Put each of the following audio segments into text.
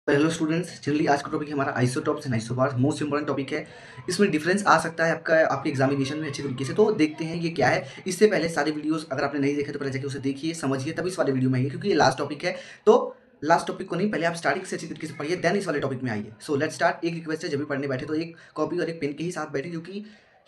Hello students, generally आज का topic हमारा isotopes and isobars most important topic है। इसमें डिफरेंस आ सकता है आपके एग्जामिनेशन में अच्छे तरीके से, तो देखते हैं ये क्या है। इससे पहले सारे वीडियोस अगर आपने नहीं देखे तो पहले जाके उसे देखिए, समझिए, तभी इस वाले वीडियो में आइए, क्योंकि ये लास्ट टॉपिक है। तो लास्ट टॉपिक को नहीं, पहले आप स्टार्टिंग से अच्छी तरीके से पढ़िए, देन इस वाले टॉपिक में आइए। So let's start. एक रिक्वेस्ट है, जब भी पढ़ने बैठे तो एक कॉपी और एक पेन के ही साथ बैठे,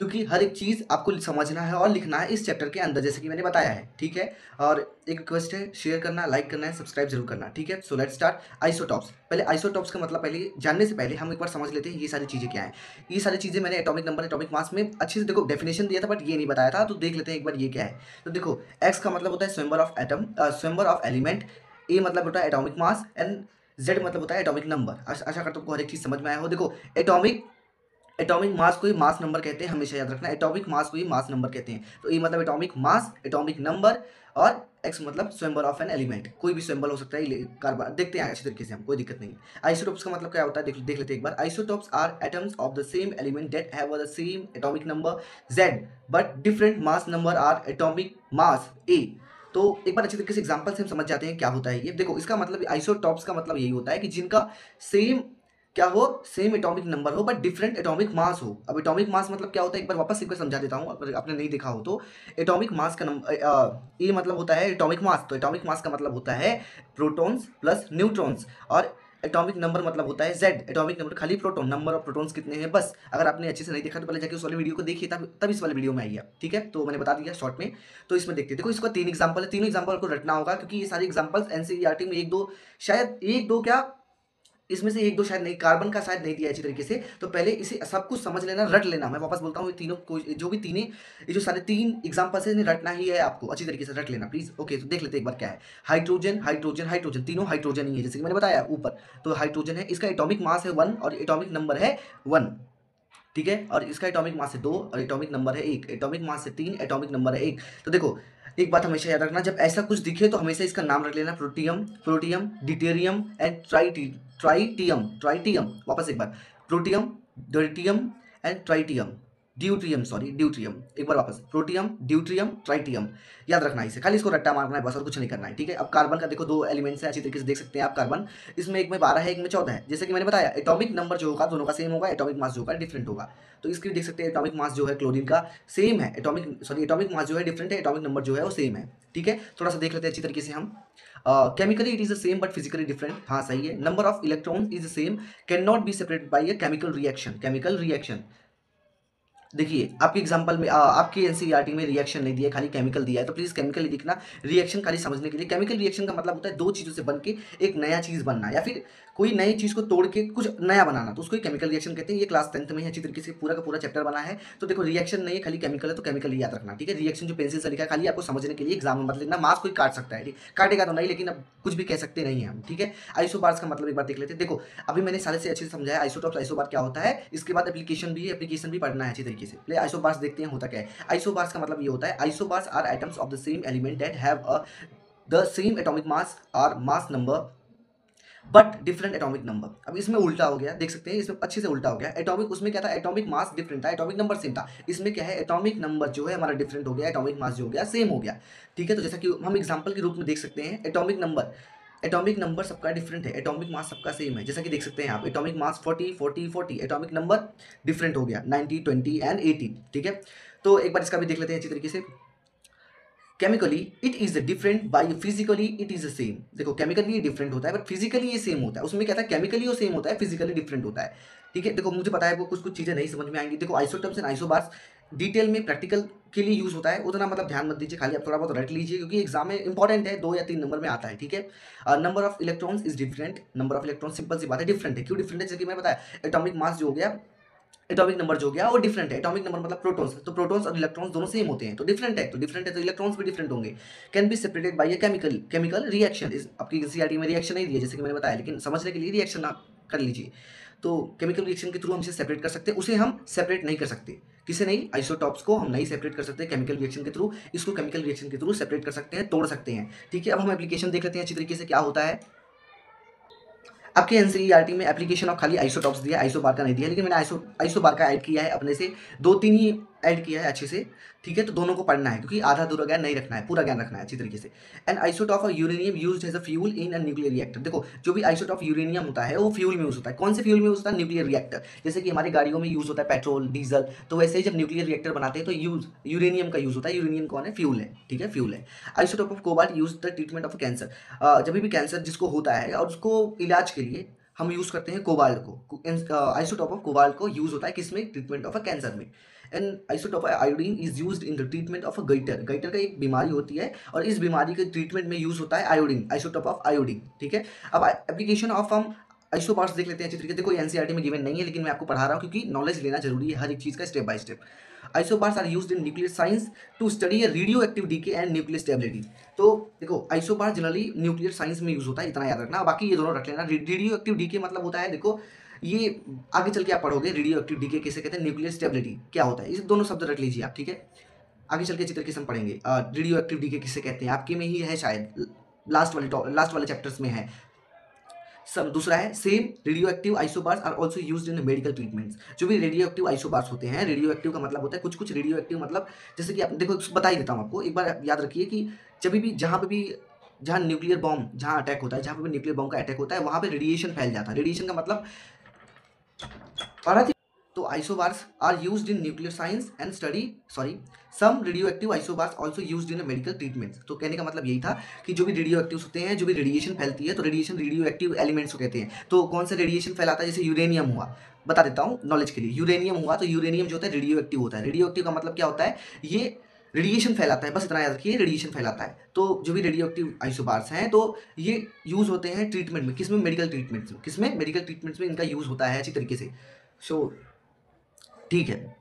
क्योंकि हर एक चीज़ आपको समझना है और लिखना है इस चैप्टर के अंदर, जैसे कि मैंने बताया है, ठीक है। और एक रिक्वेस्ट है, शेयर करना, लाइक करना है, सब्सक्राइब जरूर करना, ठीक है। So let's start. आइसोटॉप्स, पहले आइसोटॉप्स का मतलब पहले जानने से पहले हम एक बार समझ लेते हैं ये सारी चीज़ें क्या है। ये सारी चीज़ें मैंने एटॉमिक नंबर, एटॉमिक मास में अच्छे से देखो डेफिनेशन दिया था, बट ये नहीं बताया था, तो देख लेते हैं एक बार ये क्या है। तो देखो, एक्स का मतलब होता है स्वयंवर ऑफ एटम, स्वयंवर ऑफ एलिमेंट। ए मतलब होता है एटॉमिक मास एंड जेड मतलब होता है एटॉमिक नंबर। आशा करता हूँ आपको हर एक चीज़ समझ में आया हो। देखो, एटॉमिक एटॉमिक मास को ही मास नंबर कहते हैं, हमेशा याद रखना, एटॉमिक मास को ही मास नंबर कहते हैं। तो ए मतलब एटॉमिक मास, एटॉमिक नंबर, और एक्स मतलब स्वयंवर ऑफ एन एलिमेंट। कोई भी स्वयंबर हो सकता है, कार्बन, देखते हैं अच्छी तरीके से हम, कोई दिक्कत नहीं है। आइसोटॉप्स का मतलब क्या होता है, देख लेते हैं एक बार। Isotopes are atoms of the same element that have the same atomic number Z but different mass number or atomic mass A. तो एक बार अच्छी तरीके से एग्जांपल से हम समझ जाते हैं क्या होता है ये। देखो, इसका मतलब आइसोटॉप्स का मतलब यही होता है कि जिनका सेम क्या हो, सेम एटॉमिक नंबर हो बट डिफरेंट एटॉमिक मास हो। अब एटॉमिक मास मतलब क्या होता है, एक बार वापस एक बार समझा देता हूँ अगर आपने नहीं देखा हो तो। एटॉमिक मास का नंबर ये मतलब होता है एटॉमिक मास, तो एटॉमिक मास का मतलब होता है प्रोटॉन्स प्लस न्यूट्रॉन्स। और एटॉमिक नंबर मतलब होता है जेड, एटॉमिक नंबर खाली प्रोटॉन, नंबर ऑफ प्रोटॉन्स कितने हैं बस। अगर आपने अच्छे से नहीं देखा तो पहले जाके उस वाले वीडियो को देखिए, तब इस वाले वीडियो में आइए आप, ठीक है। तो मैंने बता दिया शॉर्ट में। तो इसमें देखते हैं, देखो इसका 3 एग्जांपल है, तीनों एग्जांपल को रटना होगा, क्योंकि ये सारे एग्जांपल्स एनसीईआरटी में एक दो, शायद एक दो क्या, इसमें से एक दो शायद नहीं, कार्बन का शायद नहीं दिया अच्छी तरीके से। तो पहले इसे सब कुछ समझ लेना, रट लेना। मैं वापस बोलता हूँ, ये तीनों को, जो भी तीन, ये जो सारे 3 एग्जांपल्स है, इन्हें रटना ही है आपको, अच्छी तरीके से रट लेना प्लीज। ओके, तो देख लेते हैं एक बार क्या है। हाइड्रोजन, हाइड्रोजन, हाइड्रोजन, तीनों हाइड्रोजन ही है, जैसे कि मैंने बताया ऊपर। तो हाइड्रोजन है, इसका एटॉमिक मास है 1 और एटॉमिक नंबर है 1, ठीक है। और इसका एटॉमिक मास है 2 और एटॉमिक नंबर है 1, एटॉमिक मास है 3, एटॉमिक नंबर है 1। तो देखो, एक बात हमेशा याद रखना, जब ऐसा कुछ दिखे तो हमेशा इसका नाम रख लेना, protium, protium, deuterium and tritium, tritium. वापस एक बार, protium, deuterium and tritium, deuterium, sorry deuterium. एक बार वापस, प्रोटियम, ड्यूट्रियम, ट्राइटियम। याद रखना इसे, खाली इसको रट्टा मारना है बस, और कुछ नहीं करना है, ठीक है। अब कार्बन का देखो, 2 एलिमेंट्स हैं, अच्छी तरीके से देख सकते हैं आप कार्बन। इसमें एक में 12 है, एक में 14 है, जैसे कि मैंने बताया एटॉमिक नंबर जो होगा दोनों का सेम होगा, एटॉमिक मास जो होगा डिफरेंट होगा। तो इसके देख सकते हैं, एटॉमिक मास जो है क्लोरीन का सेम है, एटॉमिक मास जो है डिफरेंट है, एटॉमिक नंबर जो है वो सेम है, ठीक है। थोड़ा सा देख लेते हैं अच्छी तरीके से हम। Chemically it is the same but physically different, हाँ सही है। Number of electron is the same, can not be separated by a chemical reaction, chemical reaction. देखिए, आपके एग्जांपल में आपके एनसीईआरटी में रिएक्शन नहीं दिया, खाली केमिकल दिया है, तो प्लीज केमिकल नहीं लिखना, रिएक्शन खाली समझने के लिए। केमिकल रिएक्शन का मतलब होता है 2 चीजों से बन के एक नया चीज बनना, या फिर कोई नई चीज को तोड़ के कुछ नया बनाना, तो उसको केमिकल रिएक्शन कहते हैं। ये क्लास 10th में ही अच्छी तरीके से पूरा का पूरा चैप्टर बना है। तो देखो, रिएक्शन नहीं है, खाली केमिकल है, तो केमिकल याद रखना, ठीक है। रिएक्शन जो पेंसिल से लिखा है, खाली आपको समझने के लिए, एग्जाम में मत लिखना, मार्क्स कोई काट सकता है, ठीक, काटेगा तो नहीं, लेकिन अब कुछ भी कह सकते नहीं है हम, ठीक है। आइसोबार्स का मतलब एक बार देख लेते हैं। देखो, अभी मैंने सारे से अच्छे से समझाया आइसोटॉप्स, आइसोबार क्या होता है, इसके बाद एप्लीकेशन भी है, एप्लीकेशन भी पढ़ना है अच्छी तरीके से। पहले आइसोबार्स देखते हैं होता क्या है। आइसोबार्स का मतलब ये होता है, isobars are atoms of the same element that have a the same atomic mass और mass number but different atomic number. अब इसमें उल्टा हो गया, देख सकते हैं, इसमें अच्छे से उल्टा हो गया। एटॉमिक, उसमें क्या था, एटॉमिक मास डिफरेंट था, एटॉमिक नंबर सेम था। इसमें क्या है, एटॉमिक नंबर जो है हमारा डिफरेंट हो गया, एटॉमिक मास जो हो गया सेम हो गया, ठीक है। तो जैसा कि हम एग्जांपल के रूप में देख सकते हैं, एटॉमिक नंबर सबका डिफरेंट है, एटॉमिक मास सबका सेम है, जैसा कि देख सकते हैं आप, atomic mass 40 40 40, atomic number different हो गया 90 20 एंड 80, ठीक है। तो एक बार इसका भी देख लेते हैं अच्छी तरीके से। Chemically it is different by physically it is same. देखो, केमिकली डिफरेंट होता है बट फिजिकली ये सेम होता है। उसमें क्या था, केमिकली वो सेम होता है, फिजिकली डिफरेंट होता है, ठीक है। देखो, मुझे पता है वो कुछ कुछ चीज़ें नहीं समझ में आएंगी। देखो, आइसोटॉप्स एंड आइसोबार्स डिटेल में प्रैक्टिकल के लिए यूज होता है, उतना मतलब ध्यान मत दीजिए, खाली आप थोड़ा बहुत रट लीजिए, क्योंकि एग्जाम में इंपॉर्टेंट है, 2 या 3 नंबर में आता है, ठीक है। Number of electrons is different, number of electron simple सी बात है, डिफरेंट है। क्यों डिफरेंट है, जैसे कि मैं बताया, एटॉमिक मास जो हो गया, एटॉमिक नंबर जो हो गया वो डिफरेंट है। एटॉमिक नंबर मतलब प्रोटॉन्स, तो प्रोटॉन्स और इलेक्ट्रॉन्स दोनों सेम होते हैं, तो डिफरेंट है, तो इलेक्ट्रॉन्स भी डिफरेंट होंगे। Can be separated by a chemical reaction. इस आपकी एनसीईआरटी में रिएक्शन नहीं दिया, जैसे कि मैंने बताया, लेकिन समझने के लिए रिएक्शन आप कर लीजिए। तो केमिकल रिएक्शन के थ्रू हम इसे सेपरेट कर सकते हैं, उसे हम सेपरेट नहीं कर सकते, किसे नहीं, आइसोटॉप्स को हम नहीं सेपरेट कर सकते केमिकल रिएक्शन के थ्रू। इसको केमिकल रिएक्शन के थ्रू सेपरेट कर सकते हैं, तोड़ सकते हैं, ठीक है। अब हम एप्लीकेशन देख लेते हैं अच्छी तरीके से क्या होता है। आपके एनसीईआरटी में एप्लीकेशन ऑफ खाली आइसोटॉप्स दिया, आइसोबार का नहीं दिया, लेकिन मैंने आइसोबार का ऐड किया है अपने से। 2 3 ही ऐड किया है अच्छे से, ठीक है। तो दोनों को पढ़ना है क्योंकि आधा अधूरा ज्ञान नहीं रखना है, पूरा ज्ञान रखना है अच्छी तरीके से। An isotope of uranium used as a fuel in a nuclear reactor. देखो जो भी आइसोटॉप यूरेनियम होता है वो फ्यूल में यूज होता है। कौन से फ्यूल में यूज होता है? Nuclear reactor. जैसे कि हमारी गाड़ियों में यूज होता है पेट्रोल, डीजल, तो वैसे ही जब न्यूक्लियर रिएक्टर बनाते हैं तो यूज यूरेनियम का यूज होता है। यूरेनियम कौन है? फ्यूल है, ठीक है, फ्यूल है। Isotope of cobalt use the treatment of cancer. जब भी कैंसर जिसको होता है और उसको इलाज के लिए हम यूज करते हैं कोबाल्ट को। आइसोटॉप ऑफ कोबाल्ट को यूज होता है किसमें? ट्रीटमेंट ऑफ अ कैंसर में। And isotope iodine is used in the treatment of a gutter. Gutter का एक बीमारी होती है और इस बीमारी के ट्रीटमेंट में यूज होता है आयोडीन, आइसोटॉप ऑफ आयोडीन, ठीक है। अब एप्लीकेशन ऑफ हम आइसोबार्स देख लेते हैं अच्छी तरीके से। देखो एनसीईआरटी में गिवन नहीं है लेकिन मैं आपको पढ़ा रहा हूँ क्योंकि नॉलेज लेना जरूरी है हर एक चीज का, step by step. Isobars are used in nuclear science to study radio active decay and nuclear stability. तो देखो आइसोबार जनरली न्यूक्लियर साइंस में यूज होता है, इतना याद रखना। बाकी ये दोनों रख लेना। रेडियो एक्टिव डीके मतलब होता है, देखो ये आगे चल के आप पढ़ोगे रेडियो एक्टिव डीके किसे कहते हैं, न्यूक्लियर स्टेबिलिटी क्या होता है, इस दोनों शब्द रख लीजिए आप, ठीक है। आगे चल के अच्छी तरीके से हम पढ़ेंगे रेडियो एक्टिव डीके किसे कहते हैं, आपके में ही है शायद, लास्ट वाले चैप्टर्स में है। सब दूसरा है same radio active isobars are also used in medical treatments. जो भी रेडियो एक्टिव आइसोबार्स होते हैं, रेडियो एक्टिव का मतलब होता है कुछ कुछ रेडियो एक्टिव, मतलब जैसे कि आप देखो बता ही देता हूँ आपको, एक बार याद रखिए कि जब भी जहाँ न्यूक्लियर बॉम्ब जहाँ अटैक होता है, जहाँ पे भी न्यूक्लियर बॉम्ब का अटैक होता है वहाँ पे रेडिएशन फैल जाता है। रेडिएशन का मतलब पढ़ा थी। तो isobars are used in nuclear science and study, sorry, some radio active isobars also used in medical treatments. तो कहने का मतलब यही था कि जो भी रेडियो एक्टिव होते हैं, जो भी रेडिएशन फैलती है, तो रेडिएशन रेडियो एक्टिव एलिमेंट्स को कहते हैं। तो कौन सा रेडिएशन फैलाता है? जैसे यूरेनियम हुआ, बता देता हूँ नॉलेज के लिए। यूरेनियम हुआ तो यूरेनियम जो होता है रेडियो एक्टिव होता है। रेडियो एक्टिव का मतलब क्या होता है? ये रेडिएशन फैलाता है, बस इतना याद रखिए, रेडिएशन फैलाता है। तो जो भी रेडियो एक्टिव आइसोबार्स हैं तो ये यूज होते हैं ट्रीटमेंट में, किसमें? मेडिकल ट्रीटमेंट्स में। किसमें? मेडिकल ट्रीटमेंट्स में इनका यूज होता है अच्छी तरीके से। सो ठीक है।